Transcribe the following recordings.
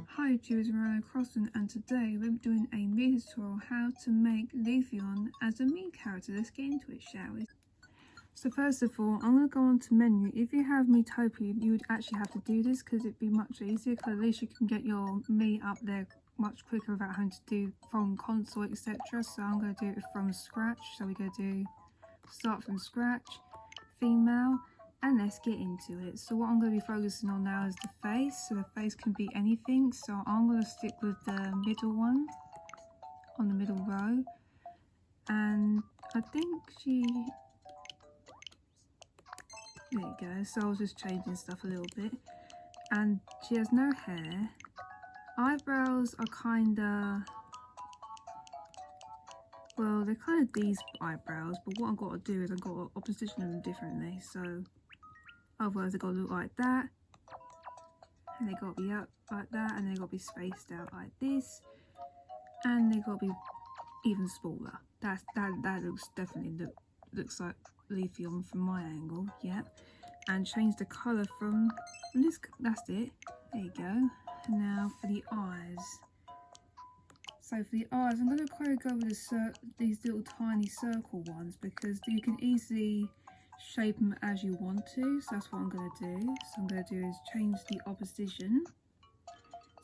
Hi, Jules Ryan Crossan, and today we're doing a Mii tutorial how to make Leafeon as a Mii character. Let's get into it, shall we? So first of all, I'm going to go on to menu. If you have Miitopia, you would actually have to do this because it'd be much easier, because at least you can get your Mii up there much quicker without having to do from console, etc. So I'm going to do it from scratch. So we're going to do start from scratch, female, and let's get into it. So what I'm going to be focusing on now is the face. So the face can be anything, so I'm going to stick with the middle one on the middle row, and I think there you go. So I was just changing stuff a little bit, and she has no hair. Eyebrows are kinda, well, they're kind of these eyebrows, but what I've got to do is I've got to position them differently. So otherwise they've got to look like that, and they got to be up like that, and they got to be spaced out like this, and they got to be even smaller. That looks definitely looks like Leafeon from my angle, yeah. And change the colour from this. That's it. There you go. And now for the eyes. So for the eyes, I'm going to kind of go with these little tiny circle ones, because you can easily shape them as you want to. So that's what I'm going to do. So I'm going to do is change the opposition.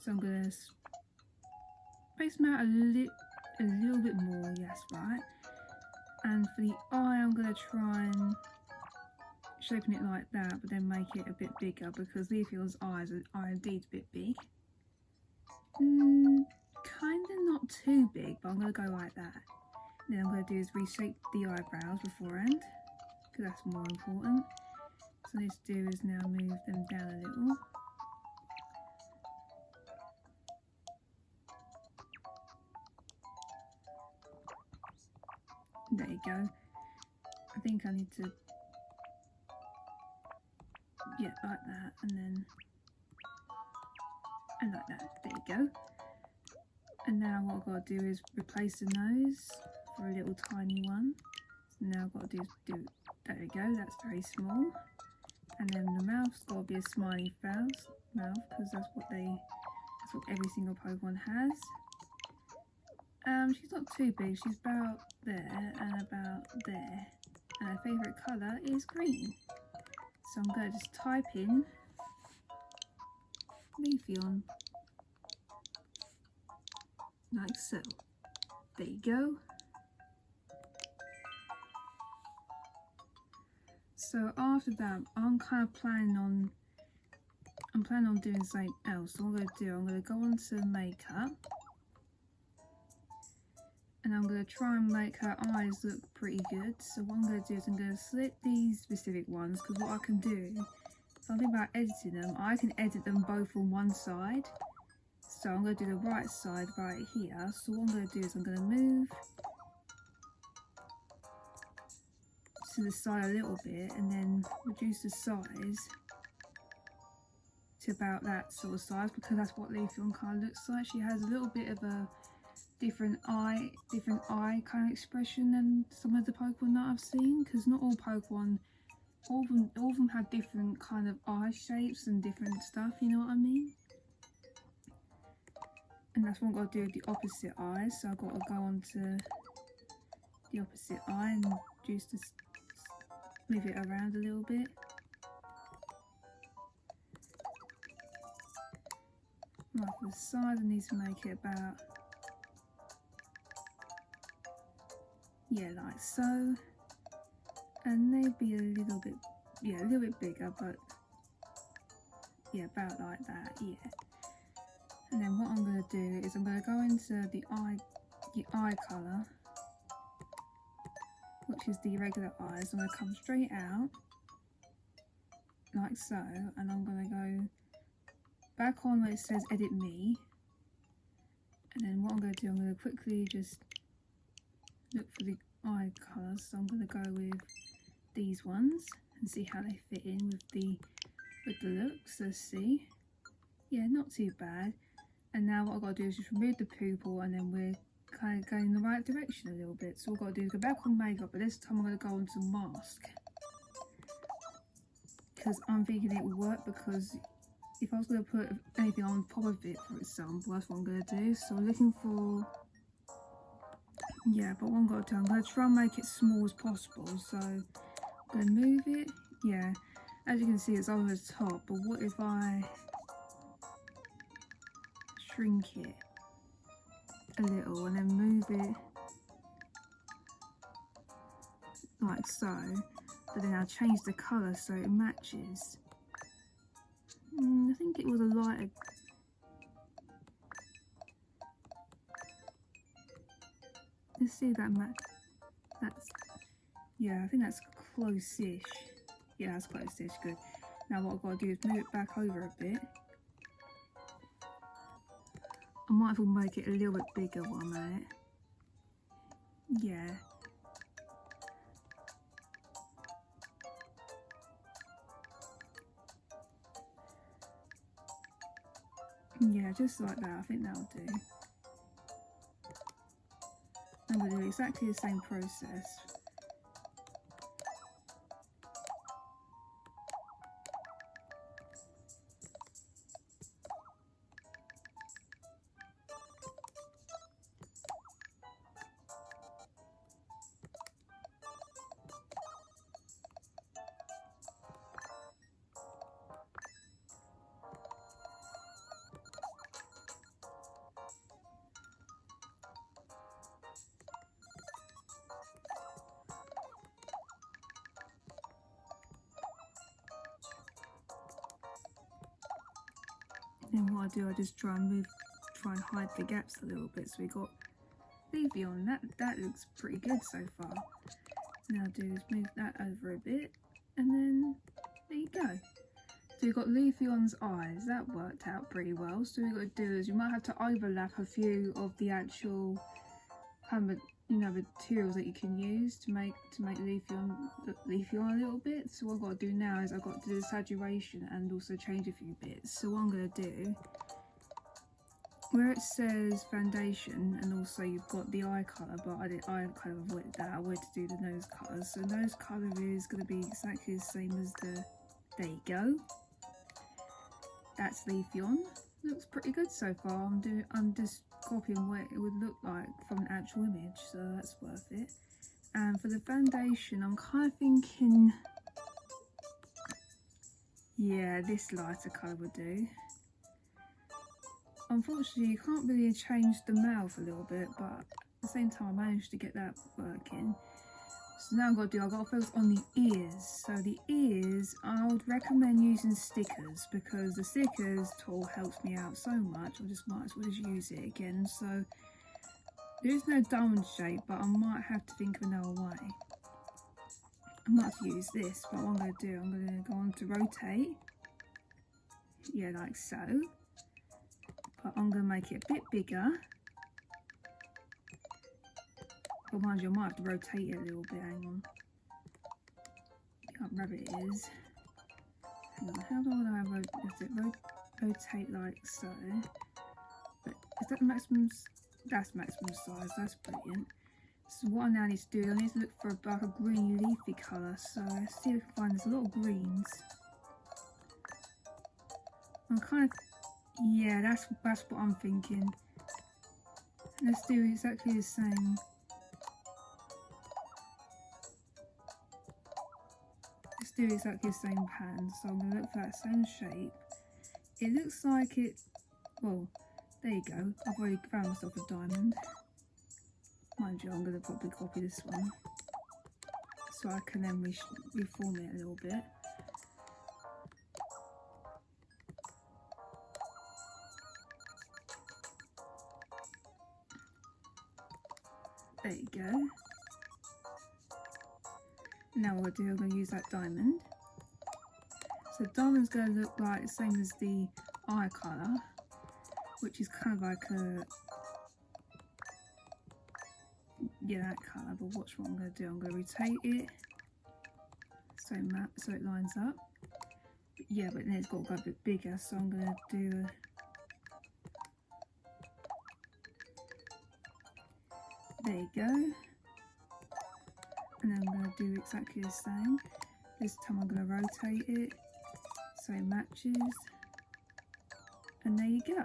So I'm going to space them out a little bit more. Yes, right. And for the eye, I'm going to try and shaping it like that, but then make it a bit bigger, because Leafeon's eyes are indeed a bit big. Kind of not too big, but I'm going to go like that. Then I'm going to do is reshape the eyebrows beforehand, because that's more important. So let's do is now move them down a little. There you go. I think I need to, yeah, like that, and like that. There you go. And now what I've got to do is replace the nose for a little tiny one. So now I've got to do there we go, that's very small. And then the mouth's got to be a smiley mouth, because that's what every single Pokemon has. She's not too big, she's about there and about there. And her favourite colour is green. So I'm going to just type in Leafeon, like so. There you go. So after that, I'm planning on doing something else. So what I'm going to go on to makeup, and I'm going to try and make her eyes look pretty good. So what I'm going to do is I'm going to select these specific ones, because what I can do, something about editing them, I can edit them both on one side. So I'm going to do the right side right here. So what I'm going to do is I'm going to move to the side a little bit, and then reduce the size to about that sort of size, because that's what Leafeon kind of looks like. She has a little bit of a different eye kind of expression than some of the Pokemon that I've seen, because not all Pokemon, all of them have different kind of eye shapes and different stuff, you know what I mean? And that's what I've got to do with the opposite eye. So I've got to go on to the opposite eye and just move it around a little bit. Right, for the side, I need to make it about, yeah, like so. And maybe a little bit, yeah, a little bit bigger, but yeah, about like that, yeah. And then what I'm going to do is I'm going to go into the eye colour, which is the regular eyes. I'm going to come straight out like so, and I'm going to go back on where it says edit me, and then what I'm going to do, I'm going to quickly just look for the eye colours. So I'm going to go with these ones and see how they fit in with the looks. Let's see, yeah, not too bad. And now what I've got to do is just remove the pupil, and then we're kind of going in the right direction a little bit. So what I've got to do is go back on makeup, but this time I'm going to go on to mask, because I'm thinking it will work, because if I was going to put anything on top of it, for example, that's what I'm going to do. So I'm looking for, yeah, but what I'm going to do, I'm going to try and make it small as possible. So I'm going to move it, yeah, as you can see it's over the top, but what if I shrink it a little and then move it like so, but then I'll change the colour so it matches. I think it was a lighter. Let's see that match. That's, yeah, I think that's close-ish. Yeah, that's close-ish, good. Now what I've got to do is move it back over a bit. I might as well make it a little bit bigger while I'm at it. Yeah. Yeah, just like that. I think that'll do. I'm going to do exactly the same process. And what I do, I just try and hide the gaps a little bit. So we got Leafeon. That looks pretty good so far. And I'll do is move that over a bit, and then there you go. So we've got Leafeon's eyes. That worked out pretty well. So what we've got to do is you might have to overlap a few of the actual materials that you can use to make Leafeon a little bit. So what I've got to do now is I've got to do the saturation and also change a few bits. So what I'm going to do, where it says foundation, and also you've got the eye colour, but I kind of avoided that. I wanted to do the nose colour. So nose colour is going to be exactly the same as there you go. That's Leafeon. Looks pretty good so far. I'm just copying what it would look like from an actual image, so that's worth it. And for the foundation, I'm kind of thinking, yeah, this lighter colour would do. Unfortunately, you can't really change the mouth a little bit, but at the same time, I managed to get that working. So now I've got to focus on the ears. So the ears, I would recommend using stickers, because the stickers tool helps me out so much. I just might as well just use it again. So there is no diamond shape, but I might have to think of another way. I might have to use this, but what I'm going to do, I'm going to go on to rotate. Yeah, like so. But I'm going to make it a bit bigger. But mind you, I might have to rotate it a little bit. Hang on. What rabbit it is. Hang on, how do I rotate like so? But is that the maximum? That's maximum size. That's brilliant. So what I now need to do, I need to look for like a green leafy colour. So let's see if I can find, there's a lot of greens. I'm kind of, yeah, that's what I'm thinking. Let's do exactly the same. Let's do exactly the same pattern. So I'm going to look for that same shape. It looks like it, well, there you go. I've already found myself a diamond. Mind you, I'm going to probably copy this one, so I can then reform it a little bit. There you go. Now what I'm going to use that diamond. So the diamond's going to look like the same as the eye colour, which is kind of like a, yeah, that colour. But watch what I'm going to do. I'm going to rotate it so it lines up. But yeah, but then it's got to go a bit bigger, so I'm going to do there you go. And then I'm going to do exactly the same. This time I'm going to rotate it so it matches, and there you go.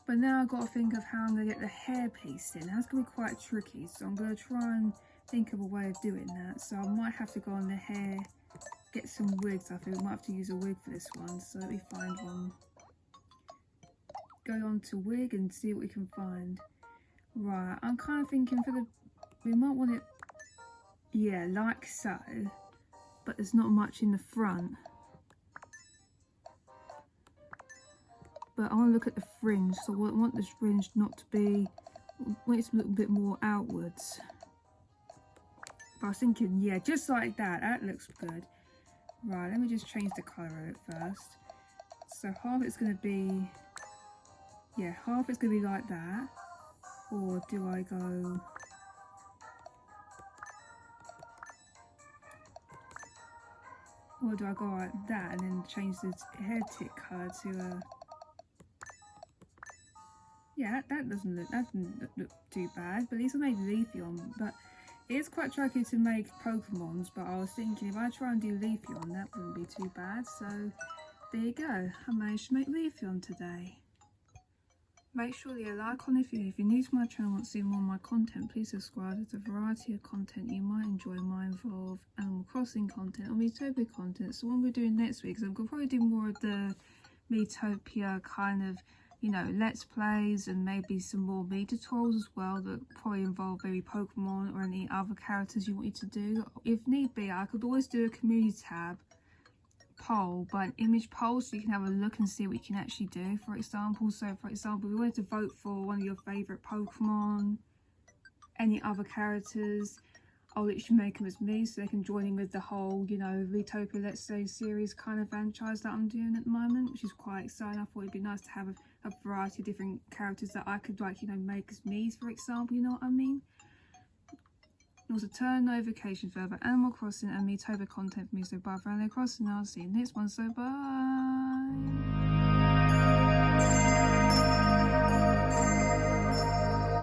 But now I've got to think of how I'm going to get the hair piece in. That's going to be quite tricky, so I'm going to try and think of a way of doing that. So I might have to go on the hair, get some wigs. I think we might have to use a wig for this one, so let me find one. Go on to wig and see what we can find. Right, I'm kind of thinking we might want it, yeah, like so, but there's not much in the front. But I want to look at the fringe, so I want this fringe not to be, I want it to look a bit more outwards. But I was thinking, yeah, just like that, that looks good. Right, let me just change the colour of it first. So half it's going to be, yeah, half it's going to be like that. Or do I go, or do I go like that and then change the hair tip colour to a, yeah, that doesn't look too bad, but at least I made Leafeon. But it is quite tricky to make Pokemons, but I was thinking if I try and do Leafeon, that wouldn't be too bad. So there you go, I managed to make Leafeon today. Make sure you like on the video. If you're new to my channel and want to see more of my content, please subscribe. There's a variety of content you might enjoy. Might involve Animal Crossing content or Miitopia content. So what we're doing next week is I'm going to probably do more of the Miitopia kind of, you know, let's plays and maybe some more me tutorials as well that probably involve maybe Pokemon or any other characters you want me to do. If need be, I could always do a community tab poll, but an image poll, so you can have a look and see what you can actually do, for example. So for example, we wanted to vote for one of your favourite Pokemon, any other characters, I'll literally make them as me so they can join in with the whole, you know, Miitopia Let's Say series kind of franchise that I'm doing at the moment, which is quite exciting. I thought it'd be nice to have a variety of different characters that I could, like, you know, make as me, for example, you know what I mean? And also turn notifications for other Animal Crossing and Miitopia content for me. So bye for Animal Crossing, I'll see you next one, so bye.